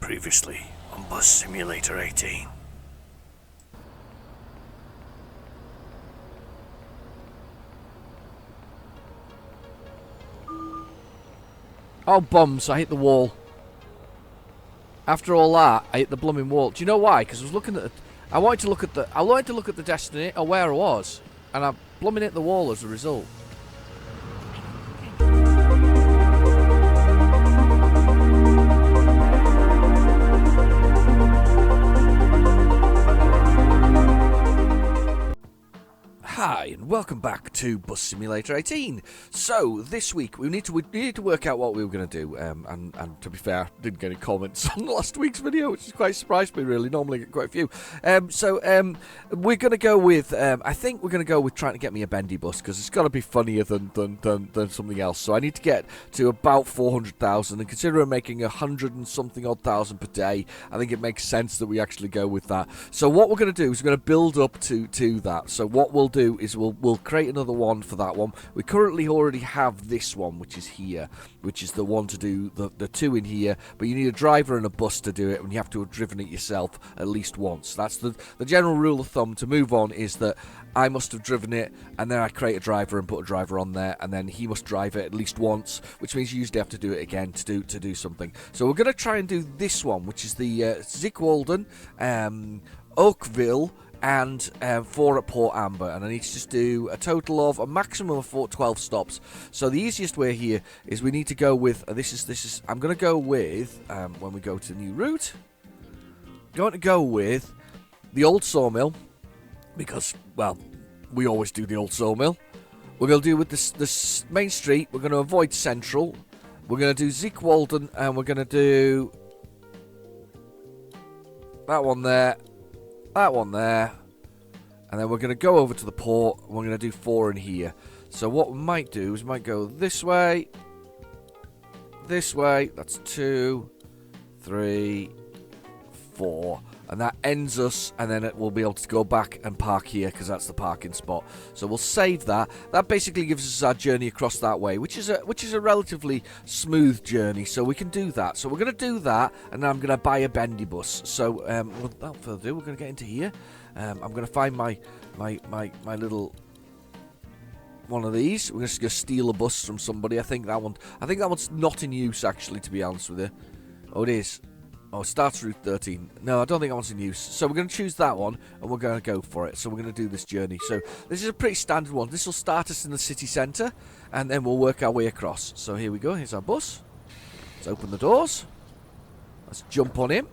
Previously on Bus Simulator 18. Oh, bums, I hit the wall. After all that, I hit the blooming wall. Do you know why? Because I was looking at I wanted to look at the destiny or where I was, and I blooming hit the wall as a result. Hi, and welcome back to Bus Simulator 18. So, this week, we need to work out what we were going to do, and to be fair, I didn't get any comments on last week's video, which is quite surprised me, really. Normally I get quite a few. We're going to go with, I think we're going to go with trying to get me a bendy bus, because it's got to be funnier than something else. So I need to get to about 400,000, and considering I'm making 100 and something odd thousand per day, I think it makes sense that we actually go with that. So what we're going to do is we're going to build up to that. So what we'll do is we'll create another one for that one. We currently already have this one, which is here, which is the one to do the two in here, but you need a driver and a bus to do it, and you have to have driven it yourself at least once. That's the general rule of thumb to move on, is that I must have driven it, and then I create a driver and put a driver on there, and then he must drive it at least once, which means you usually have to do it again to do something. So we're going to try and do this one, which is the Zeekwolden, Oakville, and 4 at Port Amber, and I need to just do a total of a maximum of 12 stops. So the easiest way here is we need to go with this is I'm going to go with when we go to the new route, I'm going to go with the old sawmill, because, well, we always do the old sawmill. We're going to do with this main street. We're going to avoid Central. We're going to do Zeekwolden, and we're going to do that one there, that one there, and then we're going to go over to the port, and we're going to do 4 in here. So what we might do is we might go this way, that's 2, 3, 4, and that ends us, and then we'll be able to go back and park here, because that's the parking spot. So we'll save that. That basically gives us our journey across that way, which is a relatively smooth journey, so we can do that. So we're going to do that, and then I'm going to buy a bendy bus. So without further ado, we're going to get into here. I'm going to find my little one of these. We're just going to steal a bus from somebody. I think that one's not in use, actually, to be honest with you. Oh, it is. Oh, it starts Route 13. No, I don't think that one's in use. So we're going to choose that one, and we're going to go for it. So we're going to do this journey. So this is a pretty standard one. This will start us in the city centre, and then we'll work our way across. So here we go. Here's our bus. Let's open the doors. Let's jump on him.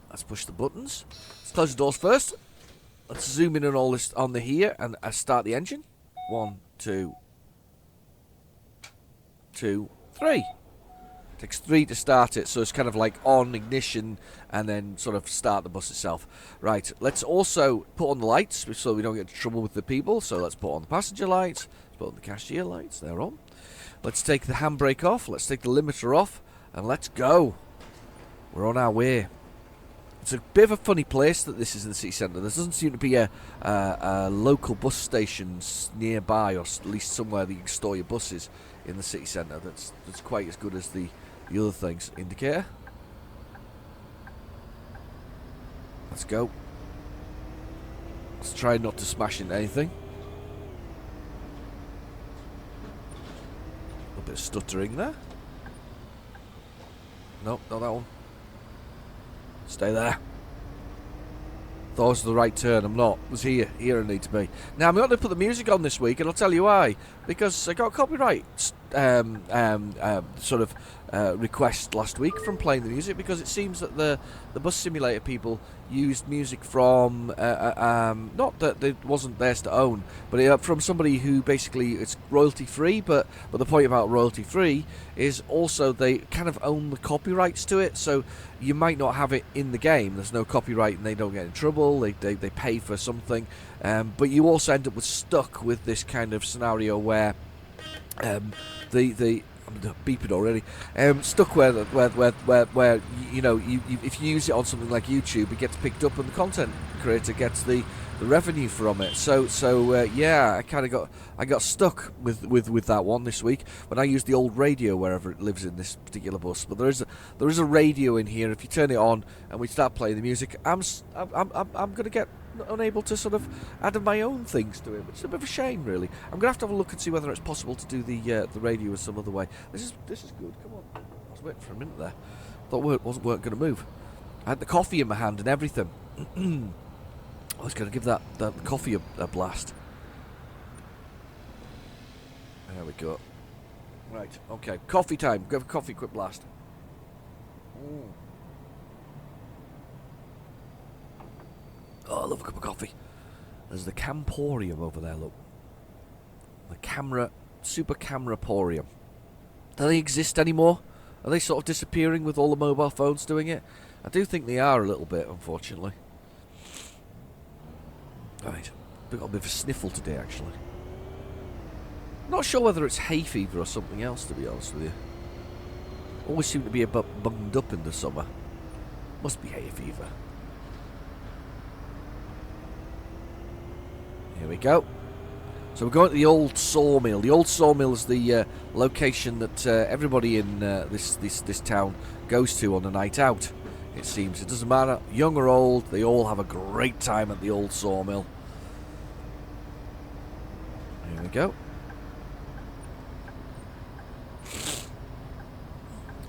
Let's push the buttons. Let's close the doors first. Let's zoom in on all this on the here, and start the engine. 1, 2, 2, 3. Takes 3 to start it, so it's kind of like on ignition and then sort of start the bus itself. Right, let's also put on the lights so we don't get into trouble with the people. So let's put on the passenger lights, let's put on the cashier lights, they're on. Let's take the handbrake off, let's take the limiter off, and let's go. We're on our way. It's a bit of a funny place that this is in the city centre. There doesn't seem to be a local bus station nearby, or at least somewhere that you can store your buses in the city centre that's quite as good as the other things. Indicator. Let's go. Let's try not to smash into anything. A bit of stuttering there. Nope, not that one. Stay there. Thought it was the right turn. I'm not. It was here. Here I need to be. Now I'm going to put the music on this week, and I'll tell you why. Because I got copyright sort of request last week from playing the music, because it seems that the bus simulator people used music from not that it wasn't theirs to own, but from somebody who basically it's royalty free. But the point about royalty free is also they kind of own the copyrights to it, so you might not have it in the game. There's no copyright, and they don't get in trouble. They pay for something, but you also end up stuck with this kind of scenario where I'm beeping already. Stuck where you know, if you use it on something like YouTube, it gets picked up, and the content creator gets the revenue from it. So yeah, I got stuck with that one this week when I used the old radio wherever it lives in this particular bus. But there is a radio in here. If you turn it on and we start playing the music, I'm gonna get unable to sort of add my own things to it, which is a bit of a shame, really. I'm gonna have to have a look and see whether it's possible to do the radio in some other way. This is good. Come on, I was waiting for a minute there. Thought weren't going to move. I had the coffee in my hand and everything. I was going to give that coffee a blast. There we go. Right, okay. Coffee time. Give a coffee quick blast. Oh, I love a cup of coffee. There's the Camporium over there, look. The Super Cameraporium. Do they exist anymore? Are they sort of disappearing with all the mobile phones doing it? I do think they are a little bit, unfortunately. Right, we've got a bit of a sniffle today, actually. Not sure whether it's hay fever or something else, to be honest with you. Always seem to be a bit bunged up in the summer. Must be hay fever. Here we go. So we're going to the old sawmill. The old sawmill is the location that everybody in this town goes to on a night out. It seems. It doesn't matter, young or old, they all have a great time at the old sawmill. Here we go.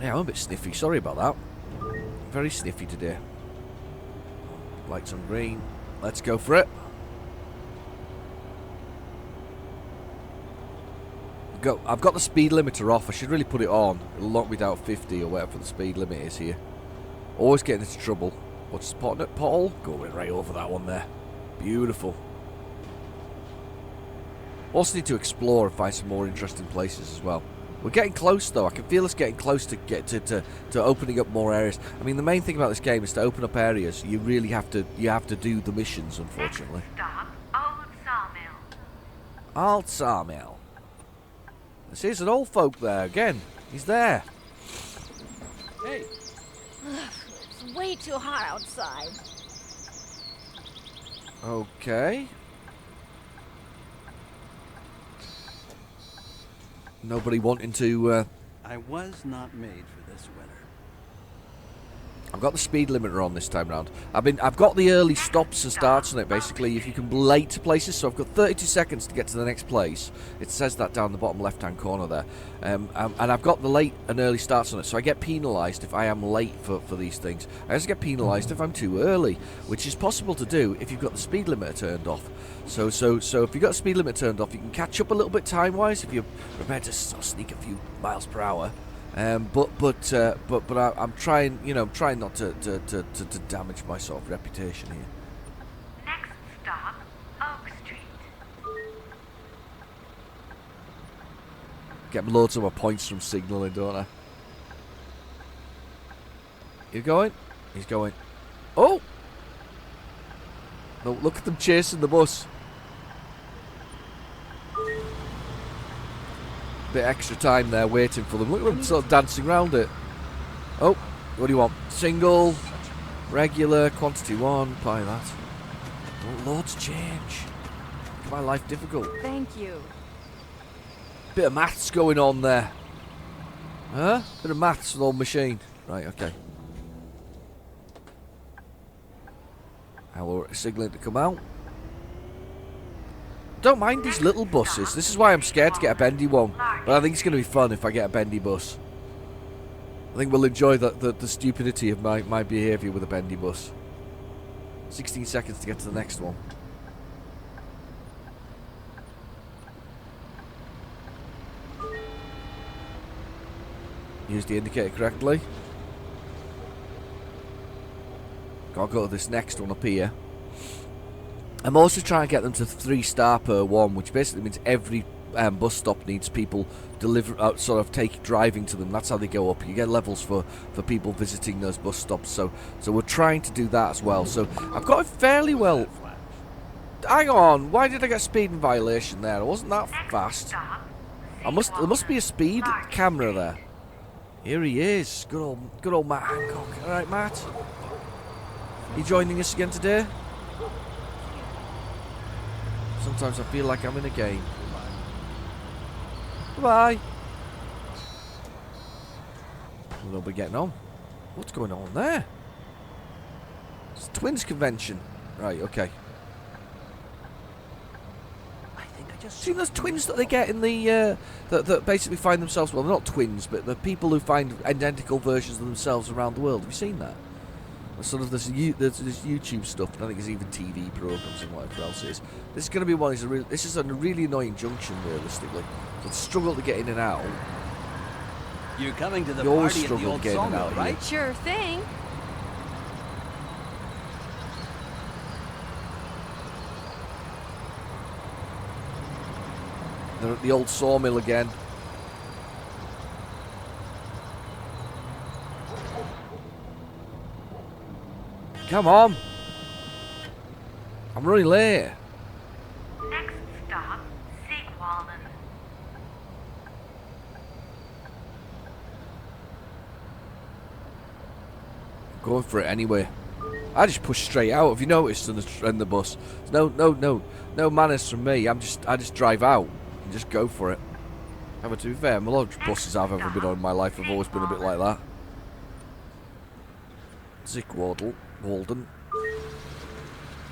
Yeah, I'm a bit sniffy, sorry about that. Very sniffy today. Lights on green. Let's go for it. Go. I've got the speed limiter off. I should really put it on. It'll lock me down 50 or whatever the speed limit is here. Always getting into trouble. What's spotting at pothole? Going right over that one there. Beautiful. Also need to explore and find some more interesting places as well. We're getting close though. I can feel us getting close to get to opening up more areas. I mean, the main thing about this game is to open up areas. You really have to do the missions, unfortunately. Next stop, Old Sawmill. Old Sawmill. There's an old folk there again. He's there. Hey. It's way too hot outside. Okay. Nobody wanting to... I was not made for this weather. I've got the speed limiter on this time round. I've got the early stops and starts on it, basically. If you can be late to places, so I've got 32 seconds to get to the next place. It says that down the bottom left-hand corner there. And I've got the late and early starts on it, so I get penalised if I am late for these things. I also get penalised if I'm too early, which is possible to do if you've got the speed limiter turned off. So if you've got the speed limiter turned off, you can catch up a little bit time-wise if you're prepared to sneak a few miles per hour. But I'm trying, trying not to damage my sort of reputation here. Next stop, Oak Street. Get loads of my points from signalling, don't I? You going? He's going. Oh! No, look at them chasing the bus. Bit extra time there waiting for them. Look at them sort of dancing around it. Oh, what do you want? Single, regular, quantity 1, buy that. Oh, loads change. Make my life difficult. Thank you. Bit of maths going on there. Huh? Bit of maths with old machine. Right, okay. Now we're signalling to come out. Don't mind these little buses. This is why I'm scared to get a bendy one. But I think it's going to be fun if I get a bendy bus. I think we'll enjoy the stupidity of my behaviour with a bendy bus. 16 seconds to get to the next one. Use the indicator correctly. Gotta go to this next one up here. I'm also trying to get them to 3-star per one, which basically means every bus stop needs people driving to them. That's how they go up. You get levels for people visiting those bus stops. So we're trying to do that as well. So I've got it fairly well. Hang on, why did I get speeding violation there? I wasn't that fast. There must be a speed camera there. Here he is, good old Matt Hancock. All right, Matt, you joining us again today? Sometimes I feel like I'm in a game. Goodbye. We'll be getting on. What's going on there? It's a twins convention. Right, okay. I think I just Seen those twins that they get in the that basically find themselves, well, they're not twins, but the people who find identical versions of themselves around the world. Have you seen that? There's sort of this YouTube stuff, and I think there's even TV programs and whatever else it is. This is going to be one. This is a really annoying junction, realistically. The struggle to get in and out. You're coming to the You always party at the struggle old getting sawmill, out, right? Sure thing. They're at the old sawmill again. Come on! I'm running late. Next stop, Sigwallen. Going for it anyway. I just push straight out. Have you noticed in the bus? No manners from me. I just drive out and just go for it. However, to be fair, a lot of buses I've ever been on in my life have always been a bit like that. Zickwardle, Walden.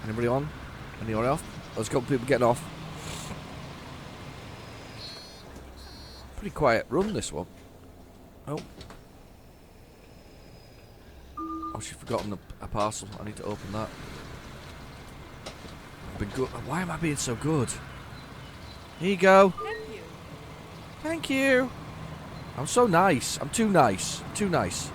Anybody on? Anyone off? There's a couple people getting off. Pretty quiet run, this one. Oh. Oh, she's forgotten a parcel. I need to open that. I've been good. Why am I being so good? Here you go. Thank you. Thank you. I'm so nice. I'm too nice. Too nice.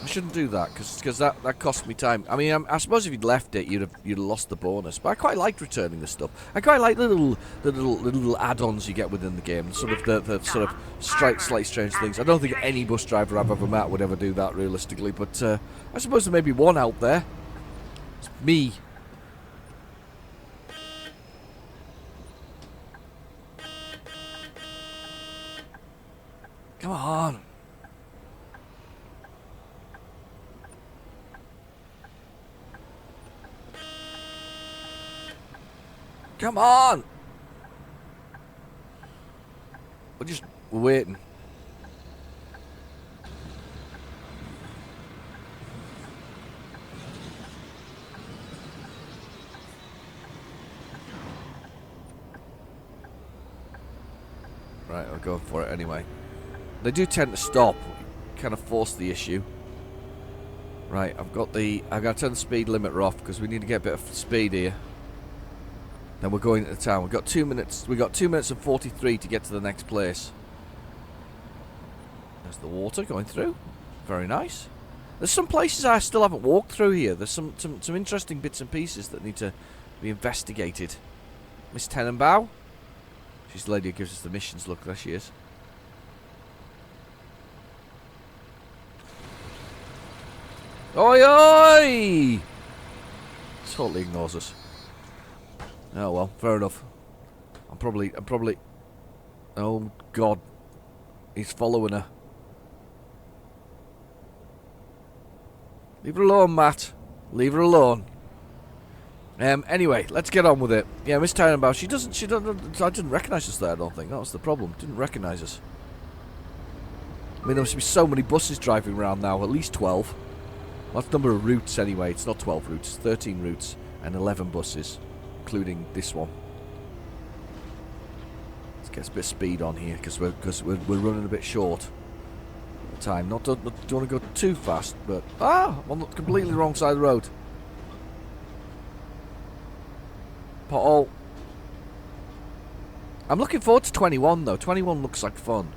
I shouldn't do that because that cost me time. I mean, I suppose if you'd left it, you'd have lost the bonus. But I quite like returning this stuff. I quite like the little add-ons you get within the game. Sort of the sort of slightly strange things. I don't think any bus driver I've ever met would ever do that realistically. But I suppose there may be one out there. It's me. Come on. Come on! We're waiting. Right, I'll go for it anyway. They do tend to stop. Kind of force the issue. Right, I've got to turn the speed limiter off because we need to get a bit of speed here. Then we're going into town. We've got 2 minutes. We've got 2 minutes and 43 to get to the next place. There's the water going through. Very nice. There's some places I still haven't walked through here. There's some interesting bits and pieces that need to be investigated. Miss Tenenbaum. She's the lady who gives us the missions. Look, there she is. Oi, oi! Totally ignores us. Oh well, fair enough. I'm probably. Oh God, he's following her. Leave her alone, Matt. Leave her alone. Anyway, let's get on with it. Yeah, Miss Tenenbaum. She doesn't. I didn't recognise us there. I don't think that was the problem. Didn't recognise us. I mean, there must be so many buses driving around now. At least 12. Well, that's the number of routes anyway. It's not 12 routes. It's 13 routes and 11 buses. Including this one. Let's get a bit of speed on here because we're running a bit short of time. Don't want to go too fast, but I'm on the completely wrong side of the road. Pothole. I'm looking forward to 21 though. 21 looks like fun.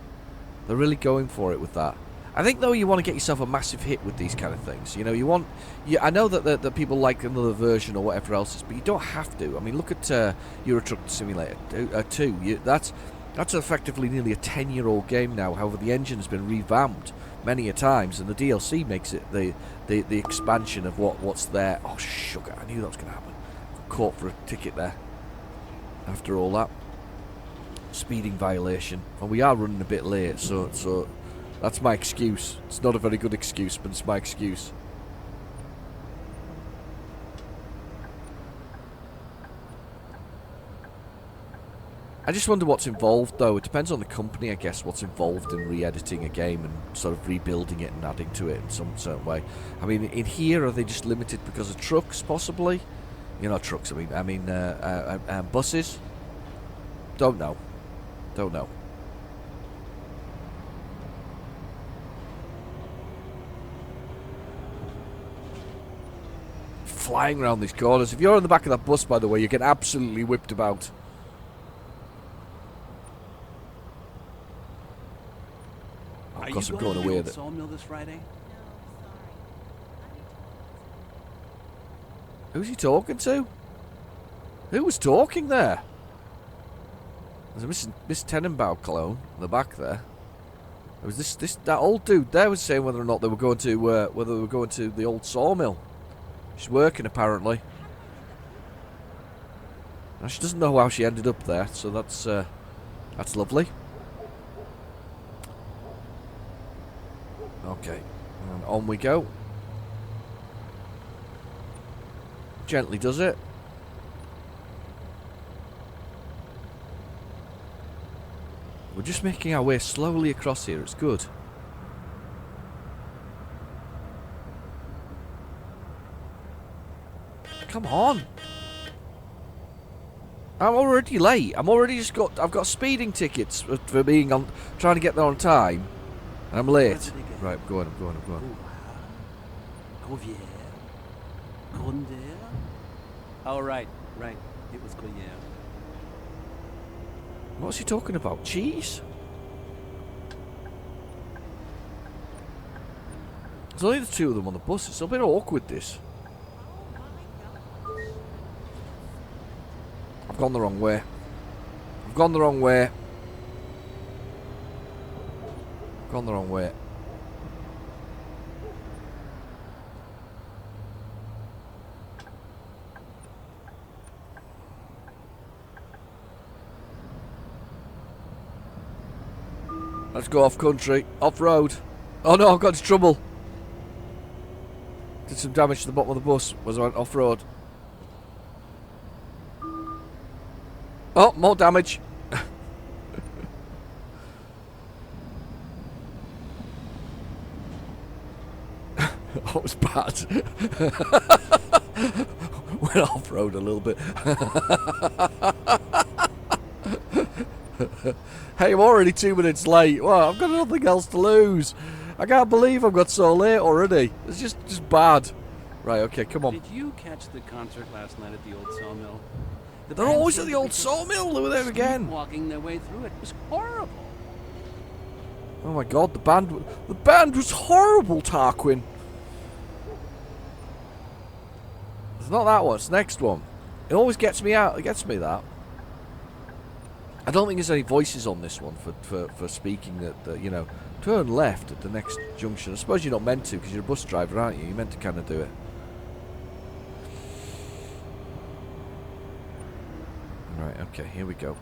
They're really going for it with that. I think though you want to get yourself a massive hit with these kind of things. You know, I know that the people like another version or whatever else is, but you don't have to. I mean, look at Euro Truck Simulator 2. That's effectively nearly a 10-year-old game now. However, the engine has been revamped many a times, and the DLC makes it the expansion of what's there. Oh sugar! I knew that was going to happen. Got caught for a ticket there. After all that speeding violation, and we are running a bit late, so. That's my excuse. It's not a very good excuse, but it's my excuse. I just wonder what's involved, though. It depends on the company, I guess, what's involved in re-editing a game and sort of rebuilding it and adding to it in some certain way. I mean, in here, are they just limited because of trucks, possibly? You know, trucks, I mean, buses? Don't know. Don't know. Flying around these corners. If you're on the back of that bus, by the way, you get absolutely whipped about. Of course, I'm going away. Sawmill this Friday? Who's he talking to? Who was talking there? There's a Miss Tenenbaum clone in the back there. It was that old dude there was saying whether or not they were going to the old sawmill. She's working apparently. Now she doesn't know how she ended up there, so that's lovely. Okay, and on we go. Gently does it. We're just making our way slowly across here. It's good. Come on. I'm already late. I've got speeding tickets for being on, trying to get there on time. And I'm late. Right, I'm going. Gruyère. Gruyère. Oh, right. It was Gruyère. What's he talking about? Cheese? There's only the two of them on the bus. It's a bit awkward, this. I've gone the wrong way. Gone the wrong way. Let's go off country, off road. Oh no, I've got into trouble. Did some damage to the bottom of the bus as I went off road. Oh, more damage. That was bad. Went off road a little bit. Hey, I'm already 2 minutes late. Well, I've got nothing else to lose. I can't believe I've got so late already. It's just bad. Right, okay, come on. Did you catch the concert last night at the old sawmill? They're always at the old sawmill. They were there again. Walking their way through it was horrible. Oh my god, the band was horrible, Tarquin. It's not that one, it's the next one. It always gets me out. It gets me that. I don't think there's any voices on this one for speaking that, you know, turn left at the next junction. I suppose you're not meant to because you're a bus driver, aren't you? You're meant to kind of do it. Right, okay, here we go.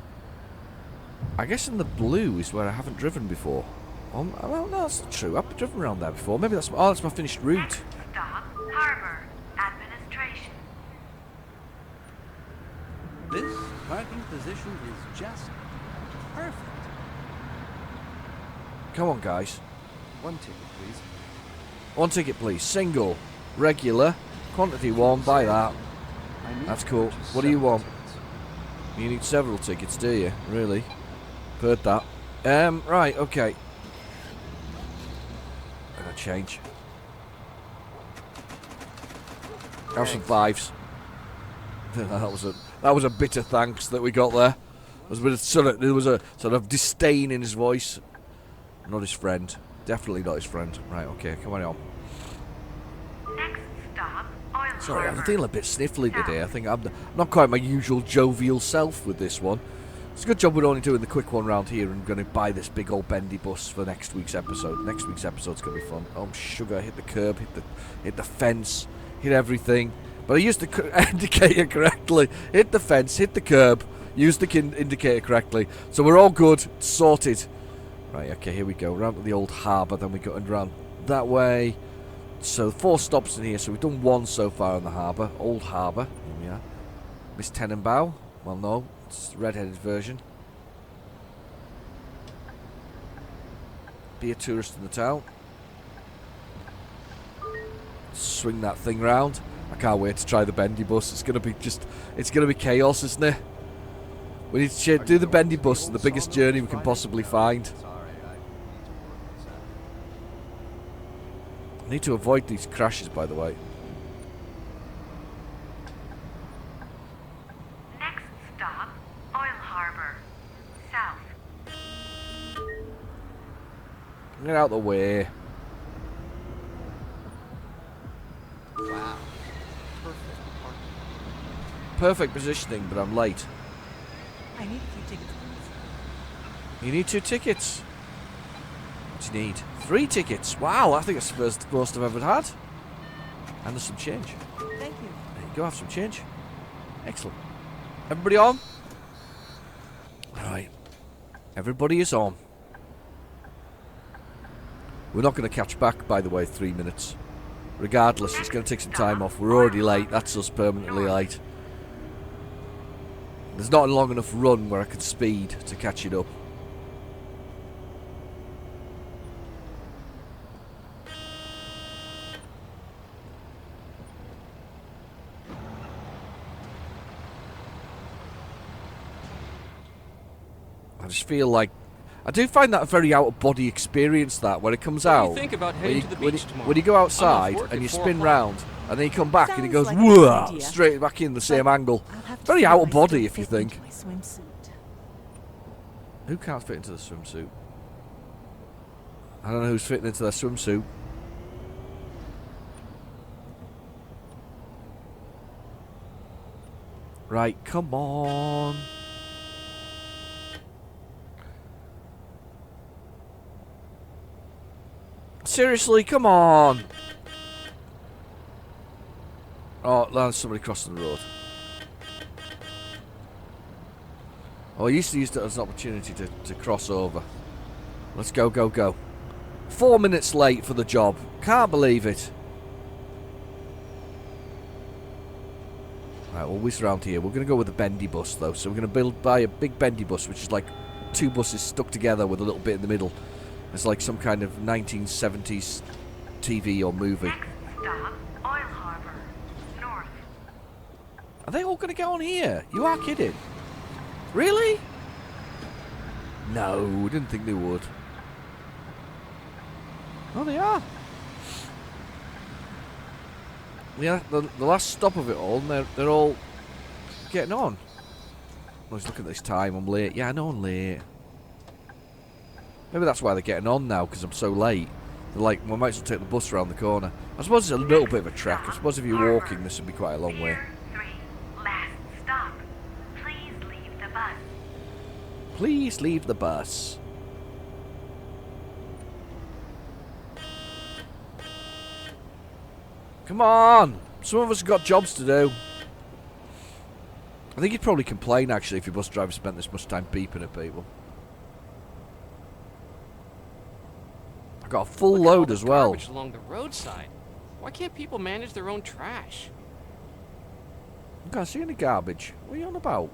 I guess in the blue is where I haven't driven before. Well, no, that's not true. I've driven around there before. Maybe that's that's my finished route. Next stop, Harbor Administration. This parking position is just perfect. Come on, guys. One ticket, please. One ticket, please. Single, regular, quantity one. Buy that. That's cool. What do you want? You need several tickets, do you? Really? Heard that. Right, okay. I'm gonna change. Have some fives. That was a bitter thanks that we got there. There was a sort of disdain in his voice. Not his friend. Definitely not his friend. Right, okay, come on. Next stop, Oil Sorry, I'm Harbor. feeling a bit sniffly today. I think I'm not quite my usual jovial self with this one. It's a good job we're only doing the quick one round here and going to buy this big old bendy bus for next week's episode. Next week's episode's going to be fun. Oh, sugar, hit the curb, hit the fence, hit everything. But I used the indicator correctly. Hit the fence, hit the curb, used the indicator correctly. So we're all good, sorted. Right, okay, here we go. Round to the old harbour, then we go and round that way. So 4 stops in here, so we've done 1 so far on the harbour. Old harbour, here we are. Miss Tenenbaum, well no, it's the red-headed version. Dear tourist in the town. Swing that thing round. I can't wait to try the bendy bus. It's gonna be chaos, isn't it? We need to do the bendy bus, the biggest journey we can possibly find. I need to avoid these crashes, by the way. Next stop, Oil Harbor. South. Get out of the way. Wow. Perfect parking. Perfect positioning, but I'm late. I need a few tickets, please. You need 2 tickets. What do you need? 3 tickets. Wow, I think it's the first most I've ever had. And there's some change. Thank you. There you go, have some change. Excellent. Everybody on? Alright. Everybody is on. We're not going to catch back, by the way, 3 minutes. Regardless, it's going to take some time off. We're already late. That's us permanently late. There's not a long enough run where I could speed to catch it up. I just feel like I do find that a very out-of-body experience, that when it comes What do out. you think about heading to the beach tomorrow? When you go outside I'm off work and at you 4 spin o'clock. round and then you come back and it goes Sounds like a good whoa, idea. straight back in the same But angle. I'll have to Very see out if of I still body, if you fit think. into my swimsuit. Who can't fit into the swimsuit? I don't know who's fitting into their swimsuit. Right, come on. Seriously, come on. Oh, there's somebody crossing the road. Oh, I used to use it as an opportunity to cross over. Let's go, go, go. 4 minutes late for the job. Can't believe it. Right, always around here. We're going to go with a bendy bus, though. So we're going to buy a big bendy bus, which is like 2 buses stuck together with a little bit in the middle. It's like some kind of 1970s TV or movie. Next stop, Oil Harbor. North. Are they all going to get on here? You are kidding. Really? No, didn't think they would. Oh, they are. Yeah, the last stop of it all, and they're all getting on. I was looking at this time, I'm late. Yeah, I know I'm late. Maybe that's why they're getting on now, because I'm so late. They're like, well, I might as well take the bus around the corner. I suppose it's a little bit of a trek. I suppose if you're walking, this would be quite a long way. Pier 3. Last stop. Please leave the bus. Please leave the bus. Come on! Some of us have got jobs to do. I think you'd probably complain, actually, if your bus driver spent this much time beeping at people. I've got a full Look at all load the as well. garbage along the roadside. Why can't people manage their own trash? I can't see any garbage. What are you on about?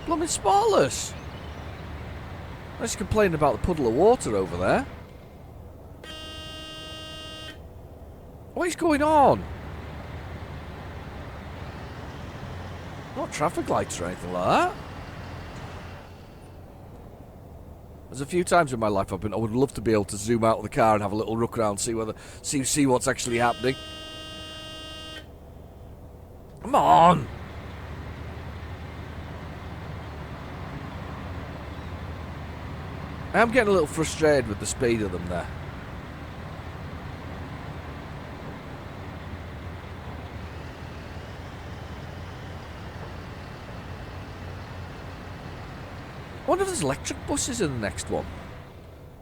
Blooming spotless! Let's complain about the puddle of water over there. What is going on? Not traffic lights or anything like that. There's a few times in my life I would love to be able to zoom out of the car and have a little look around, see what's actually happening. Come on! I am getting a little frustrated with the speed of them there. I wonder if there's electric buses in the next one.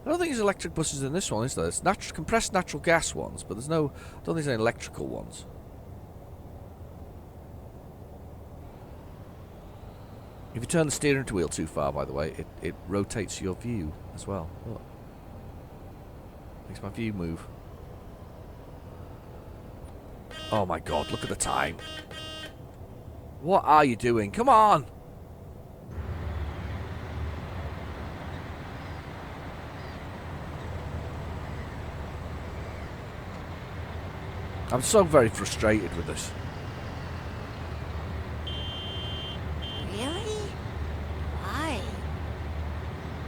I don't think there's electric buses in this one, is there? There's compressed natural gas ones, but I don't think there's any electrical ones. If you turn the steering wheel too far, by the way, it rotates your view as well. Look. Makes my view move. Oh my god, look at the time. What are you doing? Come on! I'm so very frustrated with this. Really? Why?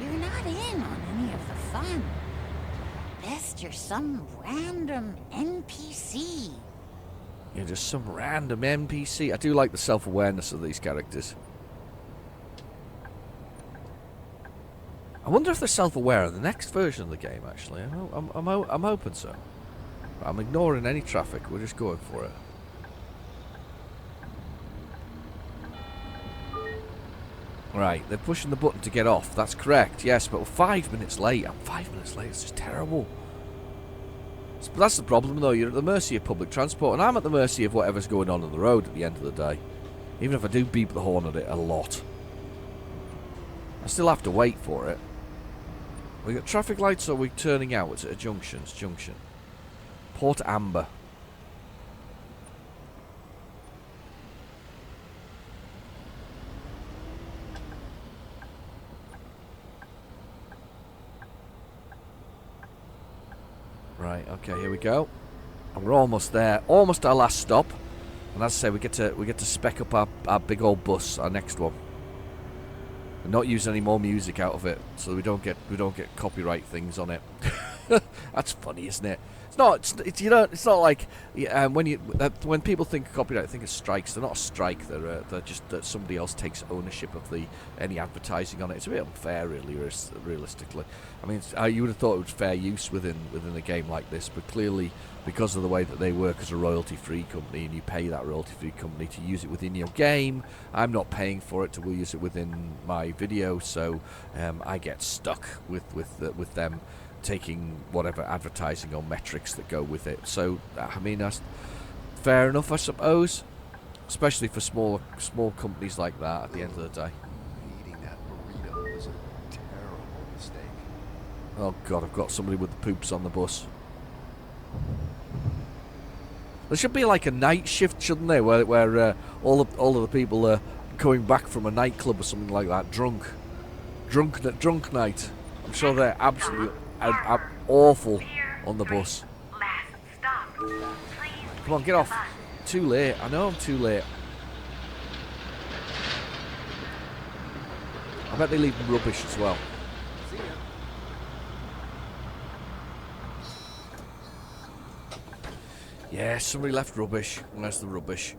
You're not in on any of the fun. Best you're some random NPC. You're just some random NPC. I do like the self-awareness of these characters. I wonder if they're self-aware of the next version of the game, actually. I'm hoping so. I'm ignoring any traffic. We're just going for it. Right, they're pushing the button to get off. That's correct, yes, but we're 5 minutes late. I'm 5 minutes late. It's just terrible. But that's the problem, though. You're at the mercy of public transport, and I'm at the mercy of whatever's going on the road at the end of the day. Even if I do beep the horn at it a lot. I still have to wait for it. We got traffic lights, or are we turning out? It's at a junction. It's junction. Port Amber. Right, okay, here we go. And we're almost there. Almost our last stop. And as I say, we get to spec up our big old bus, our next one. And not use any more music out of it, so we don't get copyright things on it. That's funny, isn't it? It's not like when people think of copyright, they think of strikes. They're not a strike. They're just that somebody else takes ownership of any advertising on it. It's a bit unfair, really, realistically. I mean, you would have thought it was fair use within a game like this, but clearly, because of the way that they work as a royalty-free company, and you pay that royalty-free company to use it within your game, I'm not paying for it to use it within my video, so I get stuck with them taking whatever advertising or metrics that go with it. So I mean, that's fair enough, I suppose, especially for small companies like that. At the end of the day, Eating that burrito was a terrible mistake. oh god, I've got somebody with the poops on the bus. There should be like a night shift, shouldn't there, where all of the people are coming back from a nightclub or something like that, drunk night. I'm sure they're absolutely awful on the bus. Last stop. Please Come on, leave get the off. bus. Too late. I know I'm too late. I bet they leave rubbish as well. See ya. Yeah, somebody left rubbish. Where's the rubbish?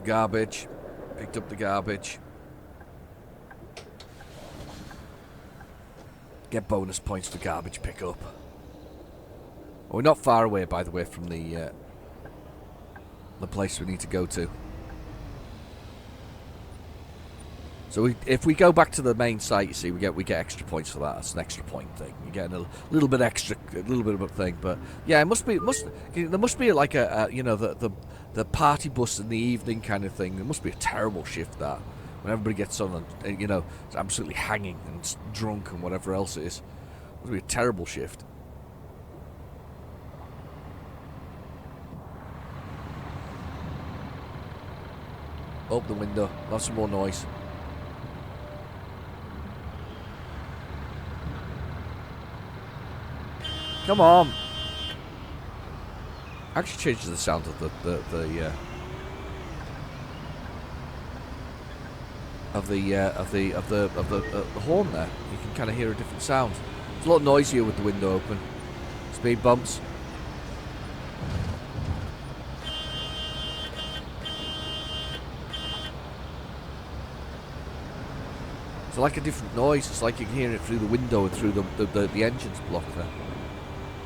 Garbage. Picked up the garbage. Get bonus points for garbage pickup. We're not far away, by the way, from the place we need to go to. So if we go back to the main site, you see, we get extra points for that. That's an extra point thing. You get a little bit extra, a little bit of a thing. But yeah, there must be like the party bus in the evening kind of thing. There must be a terrible shift that when everybody gets on and it's absolutely hanging and drunk and whatever else it is. It must be a terrible shift. Open the window. Lots of more noise. Come on. Actually changes the sound of the horn there. You can kind of hear a different sound. It's a lot noisier with the window open. Speed bumps. It's like a different noise. It's like you can hear it through the window and through the engine's block there.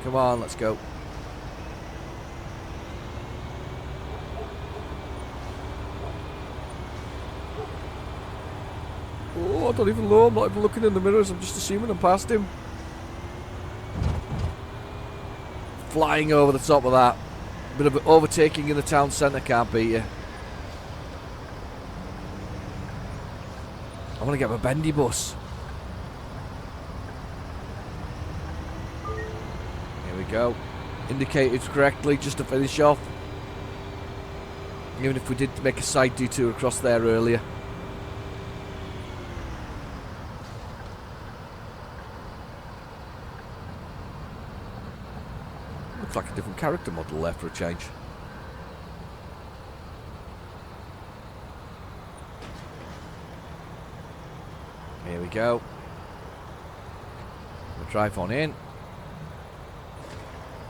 Come on, let's go. Oh, I don't even know. I'm not even looking in the mirrors. I'm just assuming I'm past him. Flying over the top of that. Bit of overtaking in the town centre, can't beat you. I want to get my bendy bus. Here we go. Indicated correctly just to finish off. Even if we did make a side detour across there earlier. Looks like a different character model there for a change. Here we go. We'll drive on in.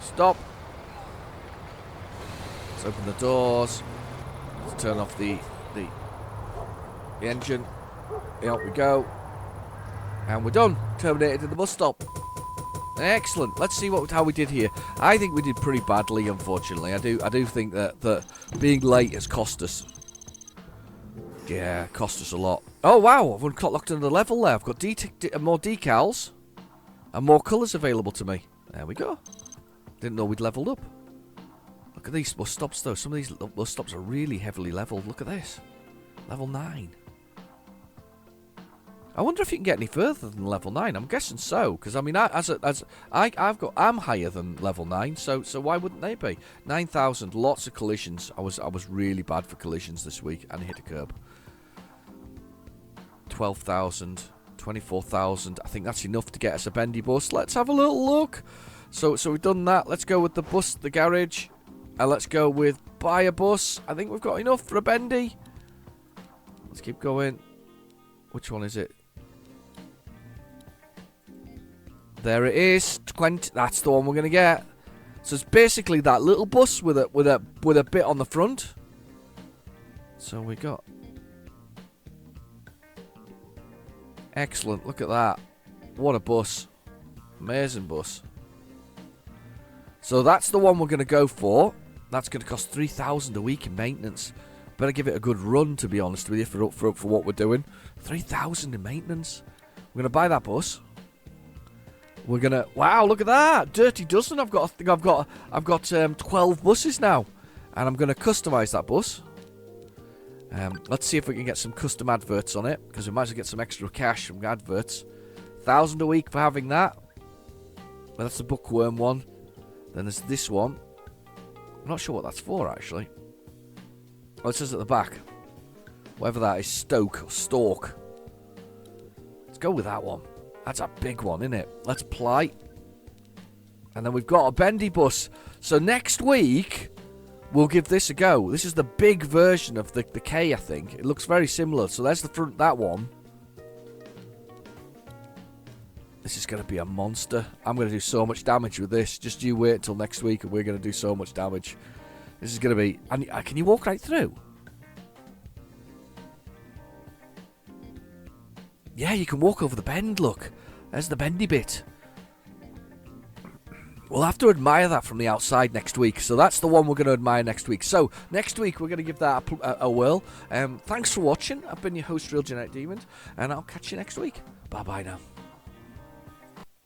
Stop. Let's open the doors. Let's turn off the engine. Out we go. And we're done. Terminated at the bus stop. Excellent. Let's see how we did here. I think we did pretty badly, unfortunately. I do think that being late has cost us. Yeah, cost us a lot. Oh wow, I've unlocked another level there. I've got more decals and more colours available to me. There we go. Didn't know we'd leveled up. Look at these bus stops though. Some of these bus stops are really heavily leveled. Look at this. Level 9. I wonder if you can get any further than level 9. I'm guessing so, because I mean, I'm higher than level 9, so why wouldn't they be? 9,000, lots of collisions. I was really bad for collisions this week, and hit a curb. 12,000, 24,000. I think that's enough to get us a bendy bus. Let's have a little look. So we've done that. Let's go with the bus, the garage, and let's go with buy a bus. I think we've got enough for a bendy. Let's keep going. Which one is it? There it is. 20. That's the one we're gonna get. So it's basically that little bus with a bit on the front. So we got. Excellent. Look at that. What a bus. Amazing bus. So that's the one we're gonna go for. That's gonna cost 3,000 a week in maintenance. Better give it a good run, to be honest with you, for what we're doing. 3,000 in maintenance. We're gonna buy that bus. We're gonna. Wow, look at that! Dirty Dozen. I've got 12 buses now, and I'm gonna customize that bus. Let's see if we can get some custom adverts on it, because we might as well get some extra cash from adverts. 1,000 a week for having that. Well, that's the bookworm one. Then there's this one. I'm not sure what that's for actually. Oh, it says at the back. Whatever that is, Stoke or Stalk. Let's go with that one. That's a big one, isn't it? Let's apply. And then we've got a bendy bus. So next week, we'll give this a go. This is the big version of the K, I think. It looks very similar. So there's the front, that one. This is going to be a monster. I'm going to do so much damage with this. Just you wait until next week and we're going to do so much damage. This is going to be... And can you walk right through? Yeah, you can walk over the bend, look. There's the bendy bit. We'll have to admire that from the outside next week. So that's the one we're going to admire next week. So next week, we're going to give that a whirl. Thanks for watching. I've been your host, Real Genetic Demon. And I'll catch you next week. Bye-bye now.